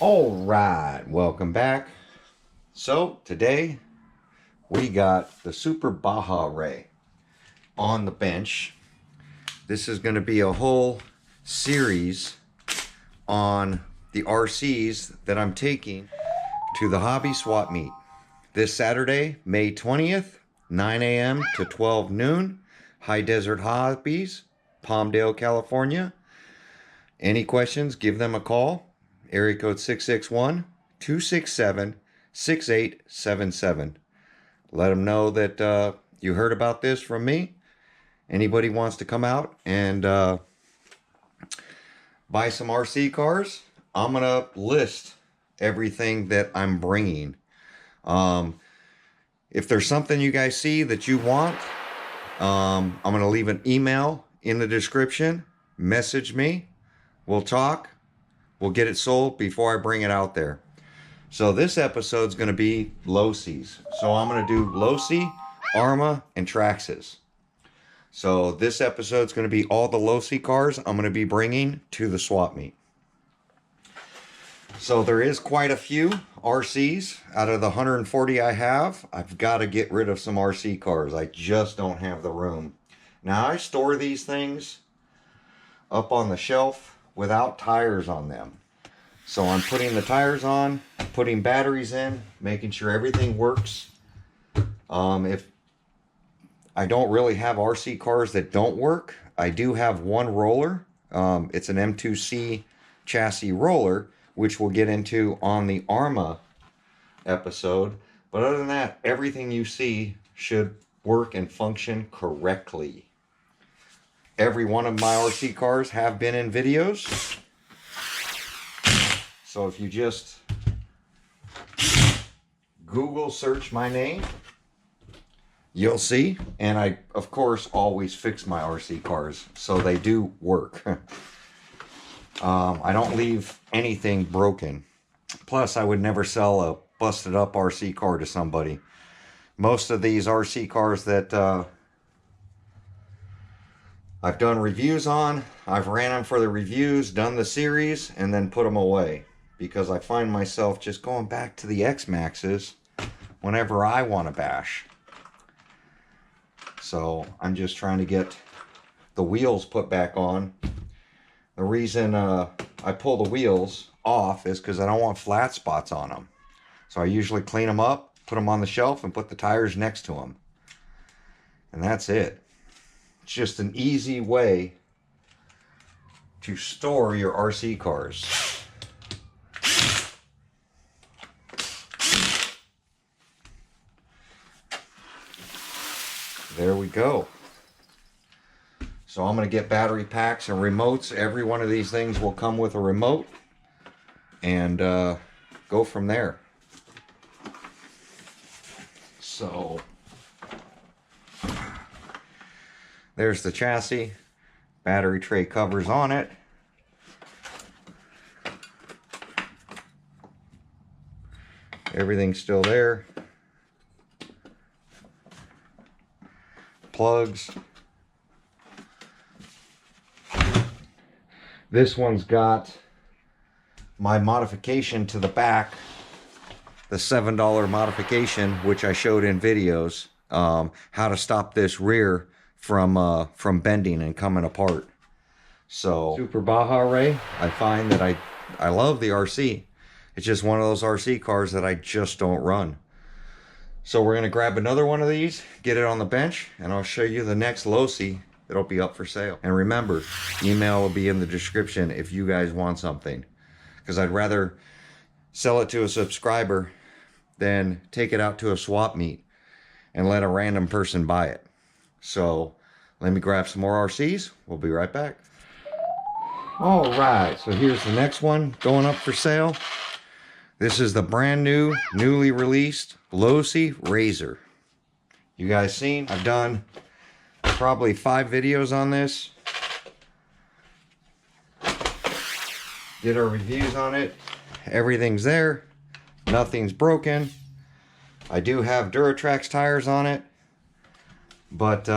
All right, welcome back. So today we got the Super Baja Ray on the bench. This is going to be a whole series on the RCs that I'm taking to the hobby swap meet this Saturday, May 20th, 9 a.m. to 12 noon, High Desert Hobbies, Palmdale, California. Any questions, give them a call. Area code 661-267-6877. Let them know that you heard about this from me. Anybody wants to come out and buy some RC cars, I'm going to list everything that I'm bringing. If there's something you guys see that you want, I'm going to leave an email in the description. Message me. We'll talk. We'll get it sold before I bring it out there. So this episode's going to be Losi's. So I'm going to do Losi, Arma, and Traxxas. So this episode's going to be all the Losi cars I'm going to be bringing to the swap meet. So there is quite a few RCs. Out of the 140 I have, I've got to get rid of some RC cars. I just don't have the room. Now I store these things up on the shelf without tires on them. So I'm putting the tires on, putting batteries in, making sure everything works. If I don't really have RC cars that don't work, I do have one roller. It's an M2C chassis roller, which we'll get into on the Arma episode. But other than that, everything you see should work and function correctly. Every one of my RC cars have been in videos. So if you just Google search my name, you'll see. And I, of course, always fix my RC cars, so they do work. I don't leave anything broken. Plus, I would never sell a busted up RC car to somebody. Most of these RC cars that I've done reviews on, I've ran them for the reviews, done the series, and then put them away. Because I find myself just going back to the X-Maxes whenever I want to bash. So I'm just trying to get the wheels put back on. The reason I pull the wheels off is because I don't want flat spots on them. So I usually clean them up, put them on the shelf, and put the tires next to them. And that's it. It's just an easy way to store your RC cars. There we go. So I'm going to get battery packs and remotes. Every one of these things will come with a remote. And go from there. So there's the chassis. Battery tray covers on it. Everything's still there. Plugs. This one's got my modification to the back, the $7 modification, which I showed in videos, how to stop this rear from bending and coming apart. So Super Baja Ray, I find that I love the RC. It's just one of those RC cars that I just don't run. So we're going to grab another one of these, get it on the bench, and I'll show you the next Losi that'll be up for sale. And remember, email will be in the description if you guys want something. Because I'd rather sell it to a subscriber than take it out to a swap meet and let a random person buy it. So let me grab some more RCs. We'll be right back. All right, so here's the next one going up for sale. This is the brand new, newly released Losi Razor. You guys seen? I've done probably 5 videos on this. Did our reviews on it. Everything's there. Nothing's broken. I do have Duratrax tires on it, but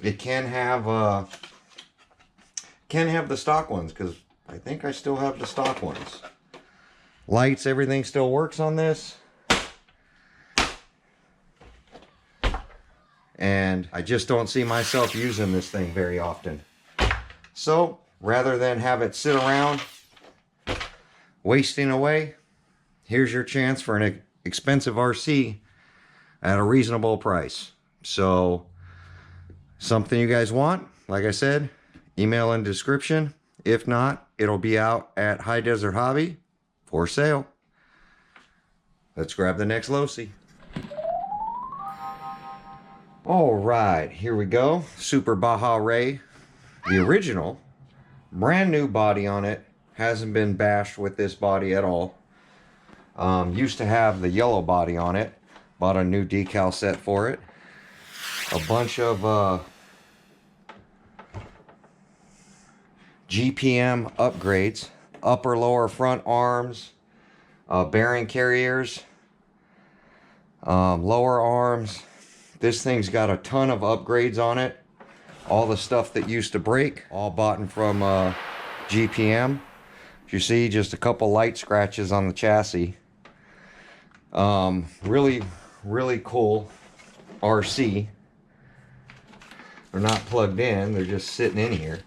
it can have the stock ones, because I think I still have the stock ones. Lights, everything still works on this. And I just don't see myself using this thing very often. So rather than have it sit around wasting away, here's your chance for an expensive RC at a reasonable price. So something you guys want, like I said, email in the description. If not, it'll be out at High Desert Hobby for sale. Let's grab the next Losi. All right, here we go. Super Baja Ray, the original, brand new body on it. Hasn't been bashed with this body at all. Used to have the yellow body on it. Bought a new decal set for it. A bunch of GPM upgrades. Upper, lower, front arms. Bearing carriers. Lower arms. This thing's got a ton of upgrades on it. All the stuff that used to break. All bought from GPM. As you see, just a couple light scratches on the chassis. Really cool RC. They're not plugged in, they're just sitting in here.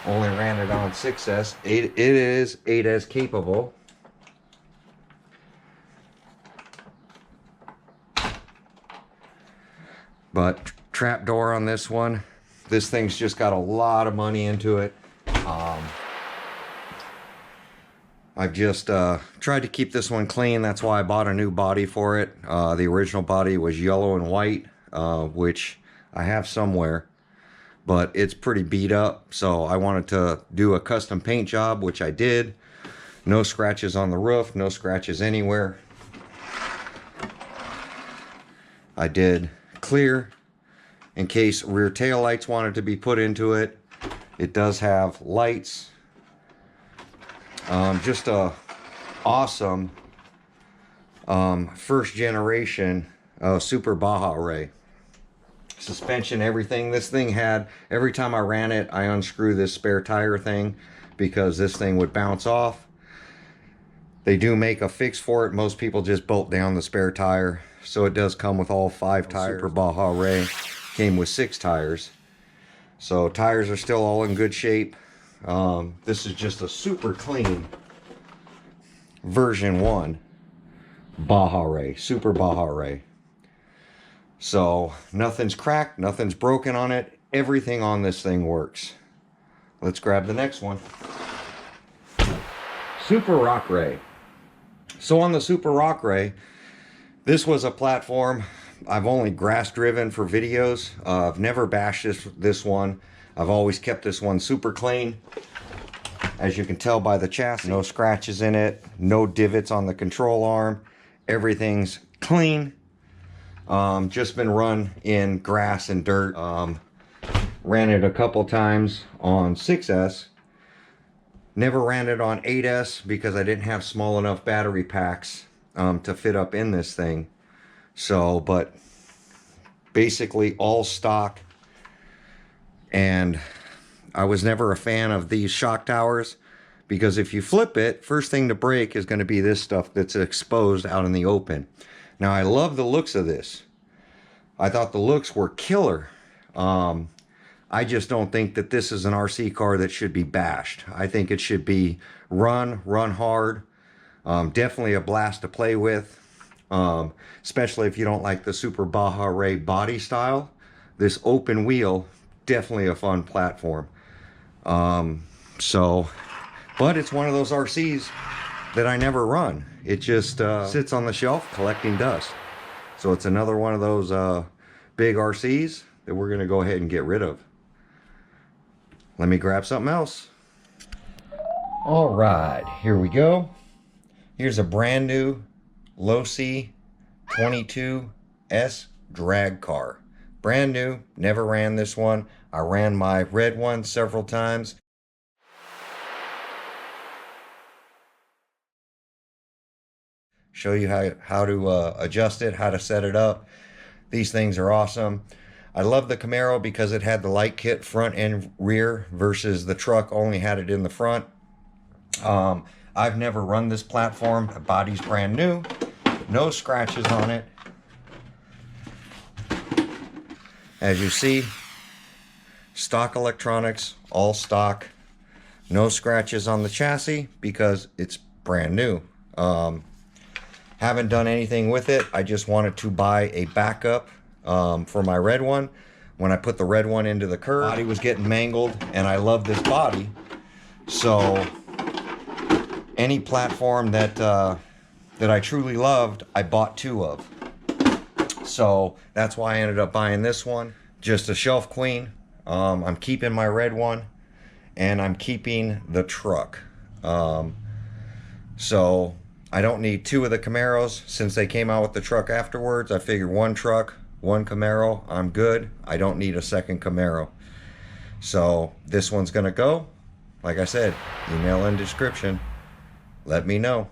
Only ran it on 6S. It is 8S capable. But trap door on this one. This thing's just got a lot of money into it. I've just tried to keep this one clean. That's why I bought a new body for it. The original body was yellow and white, which I have somewhere, but it's pretty beat up. So I wanted to do a custom paint job, which I did. No scratches on the roof, no scratches anywhere. I did clear in case rear tail lights wanted to be put into it. It does have lights. Just a awesome first generation Super Baja Ray. Suspension, everything. This thing had, every time I ran it, I unscrew this spare tire thing because this thing would bounce off. They do make a fix for it. Most people just bolt down the spare tire. So it does come with all 5 tires. Super Baja Ray came with 6 tires. So tires are still all in good shape. This is just a super clean version 1 Baja Ray, Super Baja Ray. So nothing's cracked, nothing's broken on it. Everything on this thing works. Let's grab the next one. Super Rock Ray. So on the Super Rock Ray, this was a platform I've only grass driven for videos. I've never bashed this one. I've always kept this one super clean. As you can tell by the chassis, no scratches in it, no divots on the control arm. Everything's clean. Just been run in grass and dirt. Ran it a couple times on 6S. Never ran it on 8S because I didn't have small enough battery packs to fit up in this thing. So, but basically all stock. And I was never a fan of these shock towers because if you flip it, first thing to break is going to be this stuff that's exposed out in the open. Now, I love the looks of this. I thought the looks were killer. I just don't think that this is an RC car that should be bashed. I think it should be run hard. Definitely a blast to play with. Especially if you don't like the Super Baja Ray body style. This open wheel, definitely a fun platform. But it's one of those RCs that I never run. It just sits on the shelf collecting dust. So it's another one of those big RCs that we're going to go ahead and get rid of. Let me grab something else. All right, here we go. Here's a brand new Losi 22S drag car. Brand new, never ran this one. I ran my red one several times. Show you how to adjust it, how to set it up. These things are awesome. I love the Camaro because it had the light kit front and rear versus the truck only had it in the front. I've never run this platform. The body's brand new. No scratches on it. As you see, stock electronics, all stock. No scratches on the chassis because it's brand new. Haven't done anything with it. I just wanted to buy a backup for my red one. When I put the red one into the curb, body was getting mangled, and I love this body. So any platform that that I truly loved, I bought two of. So that's why I ended up buying this one. Just a shelf queen. I'm keeping my red one, and I'm keeping the truck. So I don't need two of the Camaros since they came out with the truck afterwards. I figured one truck, one Camaro, I'm good. I don't need a second Camaro. So this one's gonna go. Like I said, email in description. Let me know.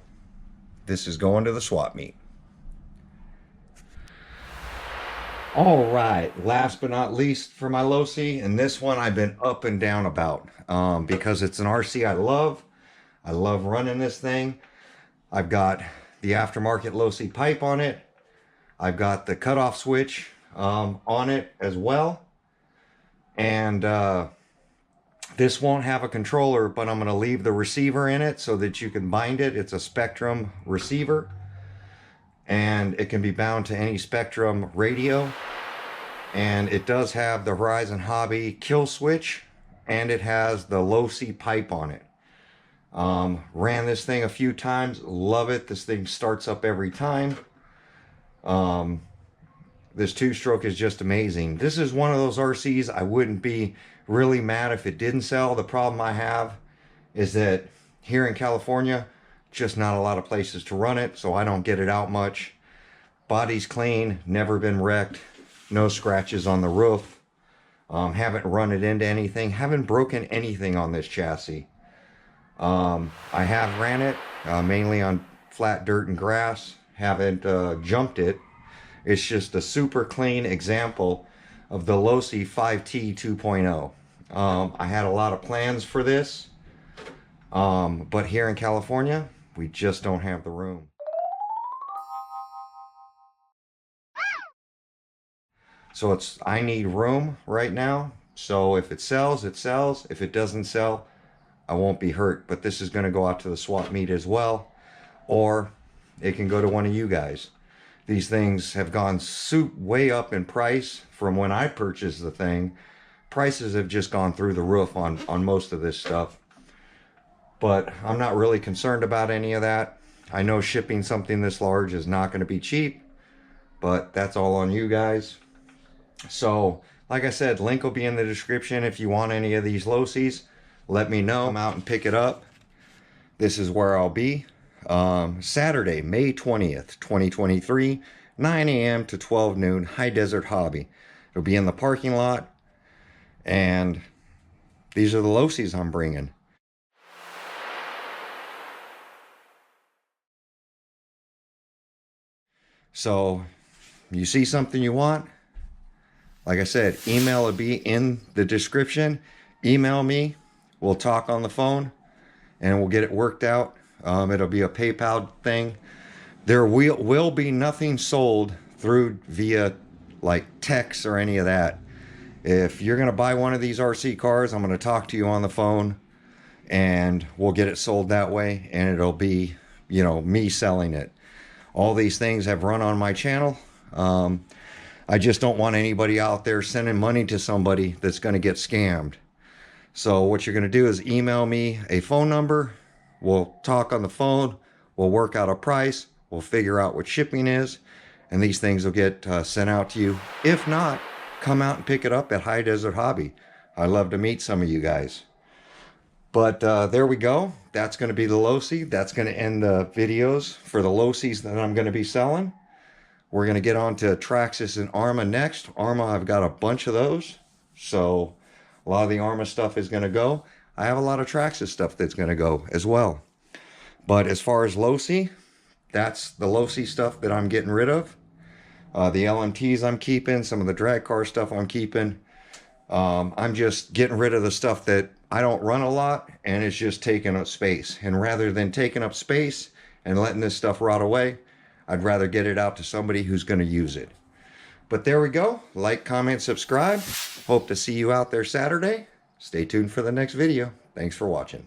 This is going to the swap meet. All right, last but not least for my Losi, and this one I've been up and down about because it's an RC I love. I love running this thing. I've got the aftermarket Losi pipe on it. I've got the cutoff switch on it as well. And this won't have a controller, but I'm going to leave the receiver in it so that you can bind it. It's a Spectrum receiver, and it can be bound to any Spectrum radio. And it does have the Horizon Hobby kill switch, and it has the Losi pipe on it. Ran this thing a few times, love it. This thing starts up every time. This two-stroke is just amazing. This is one of those RCs I wouldn't be really mad if it didn't sell. The problem I have is that here in California, just not a lot of places to run it, so I don't get it out much. Body's clean, never been wrecked, no scratches on the roof. Haven't run it into anything, haven't broken anything on this chassis. I have ran it mainly on flat dirt and grass, haven't jumped it. It's just a super clean example of the Losi 5T 2.0. I had a lot of plans for this, but here in California, we just don't have the room. So I need room right now. So if it sells, it sells. If it doesn't sell, I won't be hurt. But this is going to go out to the swap meet as well, or it can go to one of you guys. These things have gone way up in price from when I purchased the thing. Prices have just gone through the roof on most of this stuff. But I'm not really concerned about any of that. I know shipping something this large is not going to be cheap, but that's all on you guys. So, like I said, link will be in the description. If you want any of these Losis, let me know. Come out and pick it up. This is where I'll be. Saturday, May 20th, 2023, 9 a.m. to 12 noon, High Desert Hobby. It'll be in the parking lot, and these are the Losis I'm bringing. So, you see something you want? Like I said, email will be in the description. Email me, we'll talk on the phone, and we'll get it worked out. It'll be a PayPal thing. There will be nothing sold through via like text or any of that. If you're going to buy one of these RC cars, I'm going to talk to you on the phone, and we'll get it sold that way, and it'll be, you know, me selling it. All these things have run on my channel. I just don't want anybody out there sending money to somebody that's going to get scammed. So what you're going to do is email me a phone number. We'll talk on the phone. We'll work out a price. We'll figure out what shipping is. And these things will get sent out to you. If not, come out and pick it up at High Desert Hobby. I'd love to meet some of you guys. But there we go. That's going to be the Losi. That's going to end the videos for the Losis that I'm going to be selling. We're going to get on to Traxxas and Arrma next. Arrma, I've got a bunch of those. So a lot of the Arrma stuff is going to go. I have a lot of Traxxas stuff that's going to go as well. But as far as Losi, that's the Losi stuff that I'm getting rid of. The LMTs I'm keeping, some of the drag car stuff I'm keeping. I'm just getting rid of the stuff that I don't run a lot and it's just taking up space. And rather than taking up space and letting this stuff rot away, I'd rather get it out to somebody who's going to use it. But there we go. Like, comment, subscribe. Hope to see you out there Saturday. Stay tuned for the next video. Thanks for watching.